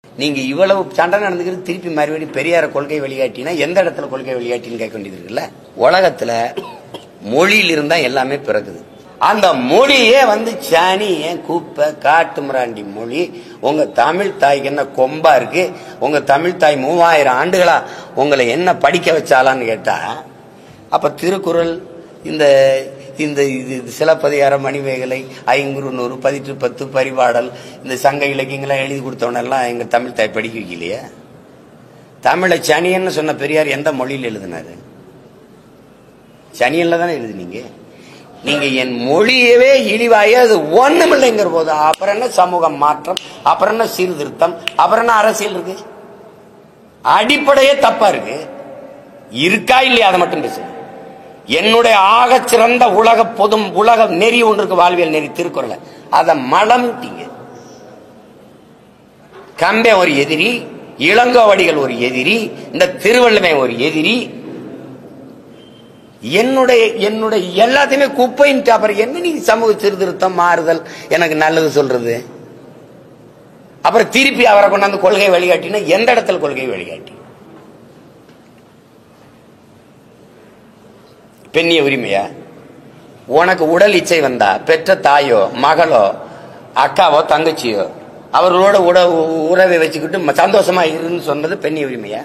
நீங்க இவ்வளவு சண்டை நடந்துக்கிறது திருப்பி மறுபடியும் பெரியார கொள்கை வழிகாட்டினா எந்த இடத்துல கொள்கை வழிகாட்டின்னு கேட்க வேண்டியது இருக்குல்ல. உலகத்துல மொழியில இருந்தா எல்லாமே பிறகுது. அந்த மொழியே சனி கூப்ப காட்டு மிராண்டி மொழி. உங்க தமிழ் தாய்க்கு என்ன கொம்பா இருக்கு? உங்க தமிழ் தாய் 3000 ஆண்டுகளா உங்களை என்ன படிக்க வச்சாலான்னு கேட்டா, அப்ப திருக்குறள், இந்த இந்த சிலப்பதிகார, மணிமேகலை, ஐங்குறு நூறு, 10 பரிபாடல், இந்த சங்க இலக்கியங்களை எழுதி கொடுத்தவனெல்லாம் எங்க தமிழ் தாய் படிக்க வைக்கலையே. தமிழை சனியன்னு சொன்ன பெரியார் எந்த மொழியில் எழுதினாரு? சனியன்ல தானே எழுதினீங்க. நீங்க என் மொழியவே இழிவாயே அது ஒண்ணுமில்லைங்கிற போது அப்புறம் என்ன சமூக மாற்றம், அப்புறம் என்ன சீர்திருத்தம், அப்புறம் என்ன அரசியல் இருக்கு? அடிப்படையே தப்பா இருக்கு. இருக்கா இல்லையா அதை மட்டும் பேசு. என்னுடைய ஆக சிறந்த உலக நெறி ஒன்று இருக்கு, வாழ்வியல் நெறி, திருக்குறள். அதை மலம்ட்டீங்க. கம்பே ஒரு எதிரி, இளங்கோவடிகள் ஒரு எதிரி, இந்த திருவள்ளுவன் ஒரு எதிரி. என்னுடைய எல்லாத்தையுமே குப்பைன்ட்டு அப்புறம் என்ன நீங்க சமூக சீர்திருத்தம், மாறுதல், எனக்கு நல்லது சொல்றது? அப்புறம் திருப்பி அவரை கொண்டாந்து கொள்கை வழிகாட்டினா எந்த இடத்துல கொள்கை வழிகாட்டி? பெண்ணிய உரிமையா? உனக்கு உடல் இச்சை வந்தா பெற்ற தாயோ மகளோ அக்காவோ தங்கச்சியோ அவர்களோட உறவை வச்சுக்கிட்டு சந்தோஷமா இருன்னு சொன்னது பெண்ணிய உரிமையா?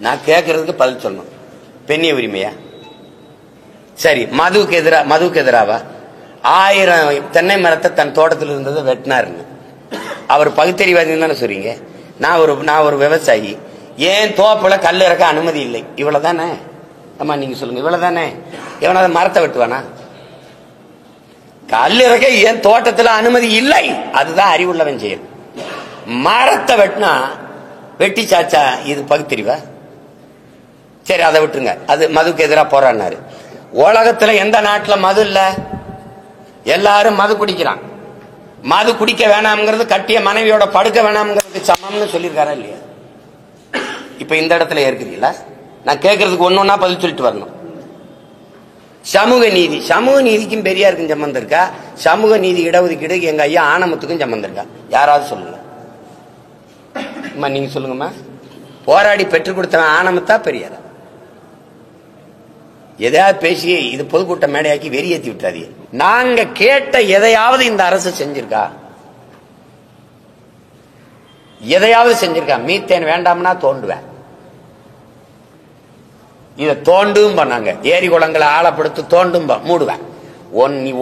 நான் கேட்கறதுக்கு பதில் சொல்லணும். பெண்ணிய உரிமையா? சரி, மதுவுக்கு எதிராவா? 1000 தென்னை மரத்தை தன் தோட்டத்தில் இருந்ததை வெட்டினாருன்னு அவர் பகுத்தறிவாதி தானே சொல்றீங்க. நான் ஒரு விவசாயி, ஏன் தோப்புல கல் இறக்க அனுமதி இல்லை, இவ்வளவுதானே? ஆமா, நீங்க சொல்லுங்க, இவ்வளவுதானே? எவனாவது மரத்தை வெட்டுவானா? கல் இறக்க ஏன் தோட்டத்துல அனுமதி இல்லை, அதுதான் அறிவுள்ளவன் செயல். மரத்தை வெட்டினா வெட்டி சாச்சா இது பகுத்தறிவா? சரி, அதை விட்டுருங்க. அது மதுக்கு எதிராக போராடினாரு. உலகத்துல எந்த நாட்டுல மது இல்ல? எல்லாரும் மது குடிக்கிறான். மது குடிக்க வேணாம்ங்கிறது கட்டிய மனைவியோட படுக்க வேணாம்ங்கிறதுக்கு சமம்னு சொல்லியிருக்காரா இல்லையா? இப்ப இந்த இடத்துல ஏற்கிறீங்களா? நான் கேட்கறதுக்கு ஒன்னொன்னா பதில் சொல்லிட்டு வரணும். சமூக நீதி, சமூக நீதிக்கும் பெரியாருக்கும் சம்பந்தம் இருக்கா? சமூக நீதி இடஒதுக்கீடு எங்க ஐயா ஆனமுத்துக்கும் சம்பந்தம் இருக்கா? யாராவது சொல்லுங்க. நீங்க சொல்லுங்கம்மா. போராடி பெற்றுக் கொடுத்தவன் ஆனமுத்தா பெரியாரா? எதையாவது பேசி இது பொதுக்கூட்ட மேடையாக்கி வெறியேற்றி விட்டாதீங்க. நாங்க கேட்ட எதையாவது இந்த அரசு செஞ்சிருக்கா? எதையாவது செஞ்சிருக்கா? மீத்தேன் வேண்டாம்னா தோண்டுவேன், இதை தோண்டும் பண்ணாங்க. ஏரி குளங்களை ஆழப்படுத்தி தோண்டும் மூடுவேன்.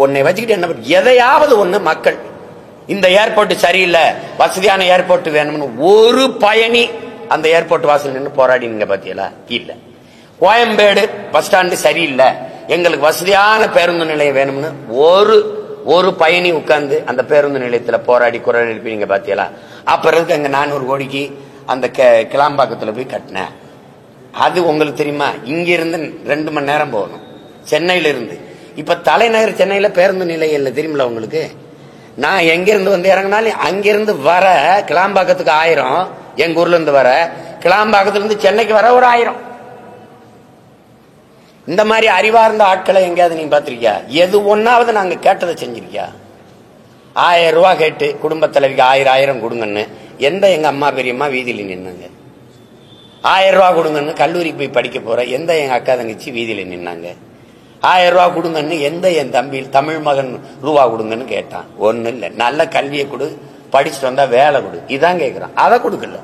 உன்னை வச்சுக்கிட்டு என்ன? எதையாவது ஒண்ணு மக்கள் இந்த ஏர்போர்ட் சரியில்லை, வசதியான ஏர்போர்ட் வேணும்னு ஒரு பயணி அந்த ஏர்போர்ட் வாசல் நின்று போராடினீங்க பாத்தீங்களா? இல்ல. கோயம்பேடு பஸ் ஸ்டாண்டு சரியில்லை, எங்களுக்கு வசதியான பேருந்து நிலையம் வேணும்னு ஒரு பயணி உட்கார்ந்து அந்த பேருந்து நிலையத்துல போராடி குரல் எழுப்பினீங்க பாத்தீங்களா? அப்புறம் அங்க 400 கோடிக்கு அந்த கிளாம்பாக்கத்துல போய் கட்டினேன். அது உங்களுக்கு தெரியுமா? இங்க இருந்து 2 மணி நேரம் போகணும் சென்னையில இருந்து. இப்ப தலைநகர் சென்னையில பேருந்து நிலையம் இல்லை, தெரியுமில்ல உங்களுக்கு? நான் எங்க இருந்து இறங்கினாலும் அங்கிருந்து வர கிளாம்பாக்கத்துக்கு 1000, எங்க ஊர்ல இருந்து வர கிளாம்பாக்கத்துல இருந்து சென்னைக்கு வர ஒரு 1000. இந்த மாதிரி அறிவார்ந்த ஆட்களை எங்கேயாவது நீங்க பாத்திருக்கியா? எது ஒன்னாவது நாங்க கேட்டதை செஞ்சிருக்கியா? 1000 ரூபாய் கேட்டு குடும்ப தலைவிக்கு 1000 கொடுங்கன்னு எந்த எங்க அம்மா பெரியம்மா வீதியில நின்னாங்க? 1000 ரூபாய் கொடுங்கன்னு கல்லூரிக்கு போய் படிக்க போற எந்த எங்க அக்கா தங்கச்சி வீதியில நின்னாங்க? 1000 ரூபாய் கொடுங்கன்னு எந்த என் தம்பி தமிழ் மகன் ரூபா கொடுங்கன்னு கேட்டான்? ஒண்ணு இல்ல. நல்ல கல்வியை கொடு, படிச்சுட்டு வந்தா வேலை கொடு, இதான் கேட்கிறான். அதை கொடுக்கல.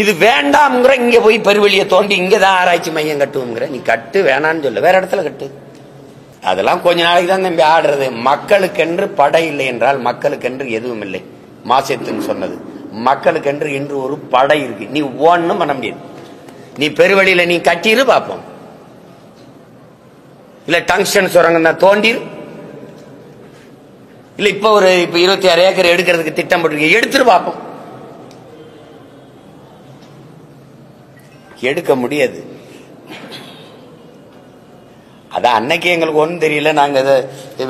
இது வேண்டாம்ங்கிற, இங்க போய் பெருவெளியை தோண்டி இங்கதான் ஆராய்ச்சி மையம் கட்டுவோங்கிற. நீ கட்டு, வேணான்னு சொல்ல, வேற இடத்துல கட்டு. அதெல்லாம் கொஞ்ச நாளைக்கு தான் தம்பி ஆடுறது. மக்களுக்கென்று படை இல்லை என்றால் மக்களுக்கென்று எதுவும் இல்லை. மாசத்துன்னு சொன்னது, மக்களுக்கென்று இன்று ஒரு படை இருக்கு. நீ ஒண்ணும் பண்ண முடியாது. நீ பெருவெளியில நீ கட்டிரு பார்ப்போம், இல்ல டங்ஸ்டன் சுரங்கம் தான் தோண்டிரு, இல்ல இப்ப 26 ஏக்கர் எடுக்கிறதுக்கு திட்டம் போட்டு எடுத்துட்டு பார்ப்போம். எடுக்க முடியாது. அதான் அன்னைக்கு எங்களுக்கு ஒன்றும் தெரியல, நாங்க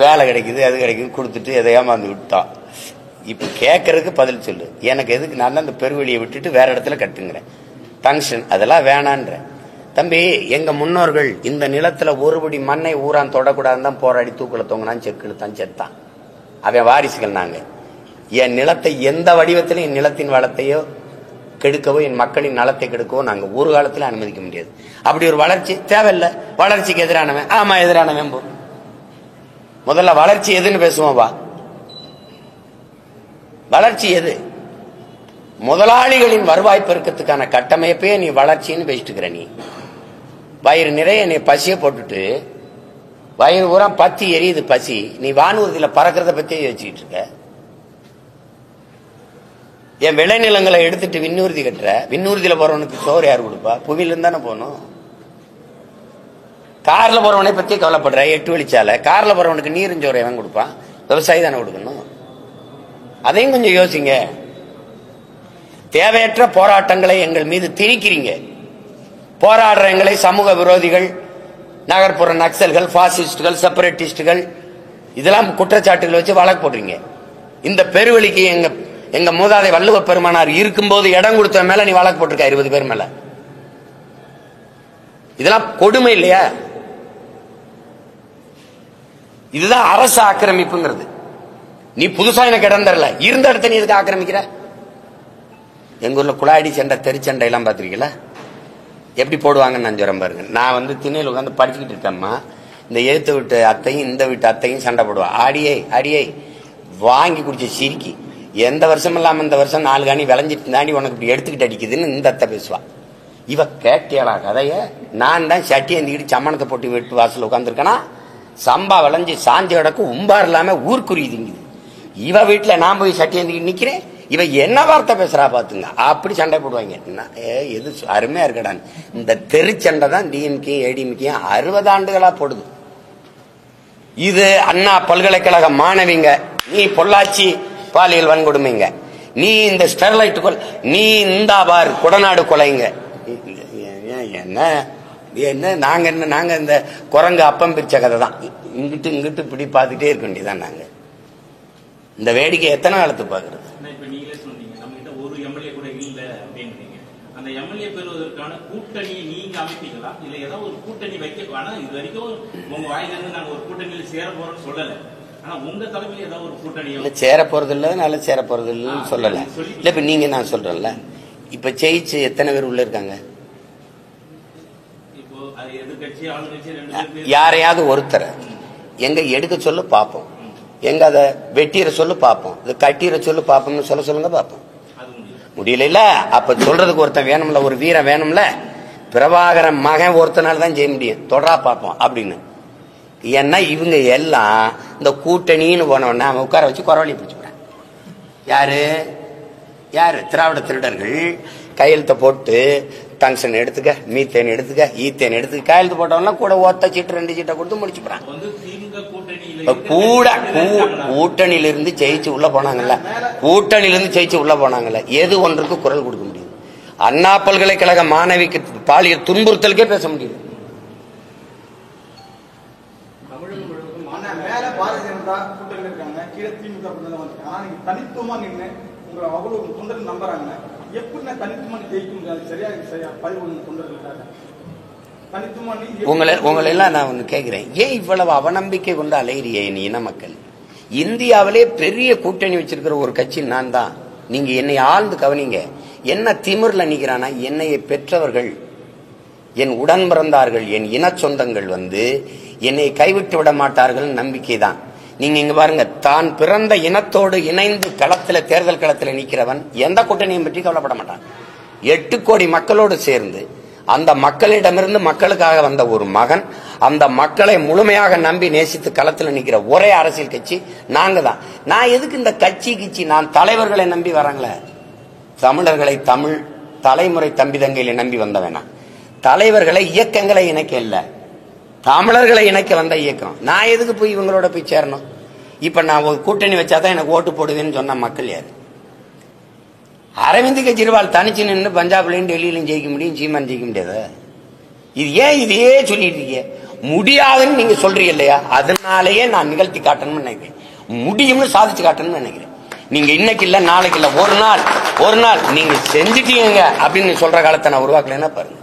வேலை கிடைக்குது அது கிடைக்குது கொடுத்துட்டு எதை ஏமாந்து விட்டோம். இப்ப கேட்கறதுக்கு பதில் சொல்லு. எனக்கு எதுக்கு? நான் அந்த பெருவெளியை விட்டுட்டு வேற இடத்துல கட்டுங்கிறேன். டங்ஸ்டன் அதெல்லாம் வேணான்ற. தம்பி, எங்க முன்னோர்கள் இந்த நிலத்துல ஒருபடி மண்ணை ஊரான் தொடக்கூடாதுன்னு தான் போராடி தூக்குல தொங்கினான், செக்குல தான் செத்தான். அவன் வாரிசுகள் நாங்க. என் நிலத்தை எந்த வடிவத்திலும் என் நிலத்தின் வளத்தையோ கெடுக்கவோ என் மக்களின் நலத்தை கெடுக்கவோ நாங்க ஒரு காலத்தில் அனுமதிக்க முடியாது. அப்படி ஒரு வளர்ச்சி தேவையில்லை. வளர்ச்சிக்கு எதிரானவன் ஆமா எதிரானவன் போ. முதல்ல வளர்ச்சி எதுன்னு பேசுவோம் வா. வளர்ச்சி எது? முதலாளிகளின் வருவாய் பெருக்கத்துக்கான கட்டமைப்பே நீ வளர்ச்சின்னு பேசிட்டு இருக்கிற. நீ வயிறு நிறைய நீ பசியை போட்டுட்டு வயிறு பூரா பத்தி எரியுது பசி, நீ வானூர்தியில பறக்கிறத பத்தியே யோசிச்சுட்டு இருக்க. என் விளைநிலங்களை எடுத்துட்டு விண்ணூர்தி கட்டுற. விண்ணூர்தியில போறவனுக்கு சோறு யாரு கொடுப்பா? புவியில இருந்தானே போகணும். கார்ல போறவனை பத்தி கவலைப்படுற. 8 வழிச்சாலை கார்ல போறவனுக்கு நீரும் சோறு எவன் கொடுப்பான்? விவசாயி தானே கொடுக்கணும். அதையும் கொஞ்சம் யோசிங்க. தேவையற்ற போராட்டங்களை எங்கள் மீது திணிக்கிறீங்க. போராடுற எங்களை சமூக விரோதிகள், நகர்ப்புற நக்சல்கள், பாசிஸ்டுகள், செப்பரேட்டிஸ்டுகள் இதெல்லாம் குற்றச்சாட்டுகள் வச்சு வழக்கு போடுறீங்க. இந்த பெருவெளிக்கு எங்க மூதாதை வள்ளுவ பெருமானார் இருக்கும்போது இடம் கொடுத்த மேல நீ வழக்கு போட்டிருக்க 20 பேர் மேல. இதெல்லாம் கொடுமை இல்லையா? இதுதான் அரசு ஆக்கிரமிப்புங்கிறது. நீ புதுசா எனக்கு இடம் தரல, இருந்த இடத்த நீ எதுக்கு ஆக்கிரமிக்கிற? எங்க ஊர்ல குழாடி சண்டை, தெருச்சண்டை எல்லாம் பாத்திருக்கீங்களா? எப்படி போடுவாங்கன்னு நான் சொல்றேன் பாருங்க. நான் திண்ணையில் உட்காந்து படிச்சுக்கிட்டு இருக்கேம்மா. இந்த எழுத்து விட்டு அத்தையும் இந்த வீட்டு அத்தையும் சண்டை போடுவா. அடியே வாங்கி குடிச்ச சிரிக்கி எந்த வருஷம் இல்லாம இந்த வருஷம் 4 காணி விளைஞ்சிட்டு தாண்டி உனக்கு இப்படி எடுத்துக்கிட்டு அடிக்குதுன்னு இந்த அத்தை பேசுவா. இவ கேட்டியலா கதைய? நான் தான் சட்டி ஏந்திக்கிட்டு சம்மணத்தை போட்டு வீட்டு வாசல் உட்காந்துருக்கேனா, சம்பா விளைஞ்சு சாஞ்ச இடக்கு உம்பார் இல்லாம ஊர்க்குறியுதுங்குது. இவ வீட்டுல நான் போய் சட்டி ஏந்திக்கிட்டு நிக்கிறேன், இவ என்ன வார்த்தை பேசுறா பாத்துங்க. அப்படி சண்டை போடுவாங்க. எது அருமையா இருக்கடான்னு. இந்த தெருச்சண்டை தான் டிஎம்கே ஏடிஎம்கே 60 ஆண்டுகளா போடுது. இது அண்ணா பல்கலைக்கழக மாணவிங்க, நீ பொள்ளாச்சி பாலியல் வன்கொடுமைங்க, நீ இந்த ஸ்டெர்லைட் கொலை, நீ இந்த பார் குடநாடு கொலைங்க. என்ன நாங்க இந்த குரங்கு அப்பம் பிரிச்ச கதை தான். இங்கிட்டு இப்படி பார்த்துட்டே இருக்க வேண்டியதான். நாங்க இந்த வேடிக்கை எத்தனை காலத்து பாக்குறது? அந்த எம்எல்ஏ பெறுவதற்கான கூட்டணியை நீங்க அமைப்பீங்களா? இல்ல ஏதாவது ஒரு கூட்டணி வைக்க? ஆனா இது வரைக்கும் உங்க வாயிலிருந்து நாங்க ஒரு கூட்டணியில் சேர போறோம்னு சொல்லல. ஆனா உங்க தலைமையில் ஏதாவது ஒரு கூட்டணி சேர போறது இல்ல, நல்ல சேர போறது இல்லன்னு சொல்லல. இல்ல இப்ப நீங்க நான் சொல்றேன்ல, இப்ப ஜெயிச்சு எத்தனை பேர் உள்ள இருக்காங்க? இப்போ அது எதிர்கட்சி ஆளுங்கட்சி 2 பேர். யாரையாவது ஒருத்தரை எங்க எடுக்க சொல்லு பாப்போம், எங்க அதை வெட்டிற சொல்லு பாப்போம், இது கட்டிற சொல்லு பாப்போம்னு சொல்லுங்க பாப்போம். முடியல. அப்ப சொல்றதுக்கு ஒருத்தன் வேணும்ல, ஒரு வீரன் வேணும்ல. பிரபாகரன் மகன் ஒருத்தனால தான் செய்ய முடியும். தொடரா பார்ப்போம் அப்படின்னு. ஏன்னா இவங்க எல்லாம் இந்த கூட்டணின்னு போனவன அவன் உட்கார வச்சு குறவழி பிடிச்சுக்கிறான். யாரு திராவிட திருடர்கள் கையெழுத்த போட்டு டங்ஷன் எடுத்துக்க, மீத்தேன் எடுத்துக்க, ஈத்தேன் எடுத்துக்க கையெழுத்து போட்டவன்லாம் கூட ஒத்த சீட்டு 2 சீட்டை கொடுத்து முடிச்சுக்கிறான். கூட கூட்டணியிலிருந்து ஜெயிச்சு உள்ள போனாங்கல்ல, கூட்டணியிலிருந்து ஜெயிச்சு உள்ள போனாங்கல்ல, எது ஒன்றுக்கு குரல் கொடுக்க முடியும்? அண்ணா பல்கலைக்கழக மாணவிக்கு பாலியல் துன்புறுத்தலுக்கே பேச முடியும். உங்களை எல்லாம் நான் ஒண்ணு கேட்கிறேன், ஏன் இவ்வளவு அவநம்பிக்கை கொண்டு அலையிறிய என் இன மக்கள்? இந்தியாவிலே பெரிய கூட்டணி வச்சிருக்கிற ஒரு கட்சி நான் தான். நீங்க என்னை ஆழ்ந்து கவனிங்க. என்ன திமிர்ல நிக்கிறானா, என்னையை பெற்றவர்கள், என் உடன் பிறந்தார்கள், என் இன சொந்தங்கள் என்னை கைவிட்டு விட மாட்டார்கள் நம்பிக்கை தான். நீங்க இங்க பாருங்க, தான் பிறந்த இனத்தோடு இணைந்து களத்துல, தேர்தல் களத்துல நிக்கிறவன் எந்த கூட்டணியும் பற்றி கவலைப்பட மாட்டான். 8 கோடி மக்களோடு சேர்ந்து அந்த மக்களிடமிருந்து மக்களுக்காக வந்த ஒரு மகன், அந்த மக்களை முழுமையாக நம்பி நேசித்து களத்தில் நிற்கிற ஒரே அரசியல் கட்சி நாங்க தான். நான் எதுக்கு இந்த கட்சி நான் தலைவர்களை நம்பி வராங்களே. தமிழர்களை தமிழ் தலைமுறை தம்பி தங்கையில நம்பி வந்தவனா. தலைவர்களை இயக்கங்களை இணைக்க இல்ல, தமிழர்களை இணைக்க வந்த இயக்கம். நான் எதுக்கு போய் இவங்களோட போய் சேரணும்? இப்ப நான் ஒரு கூட்டணி வச்சாதான் எனக்கு ஓட்டு போடுவேன்னு சொன்ன மக்கள் யாரு? அரவிந்த் கெஜ்ரிவால் தனிச்சு நின்று பஞ்சாப்லயும் டெல்லியிலும் ஜெயிக்க முடியும், சீமான் ஜெயிக்க முடியாது. இது ஏன் இதையே சொல்லிட்டு இருக்கீங்க? முடியாதுன்னு நீங்க சொல்றீங்க இல்லையா? அதனாலேயே நான் நிகழ்த்தி காட்டணும்னு நினைக்கிறேன், முடியும்னு சாதிச்சு காட்டணும்னு நினைக்கிறேன். நீங்க இன்னைக்கு இல்ல நாளைக்கு இல்ல, ஒரு நாள் நீங்க செஞ்சுட்டீங்க அப்படின்னு சொல்ற காலத்தை நான் உருவாக்கலன்னா பாருங்க.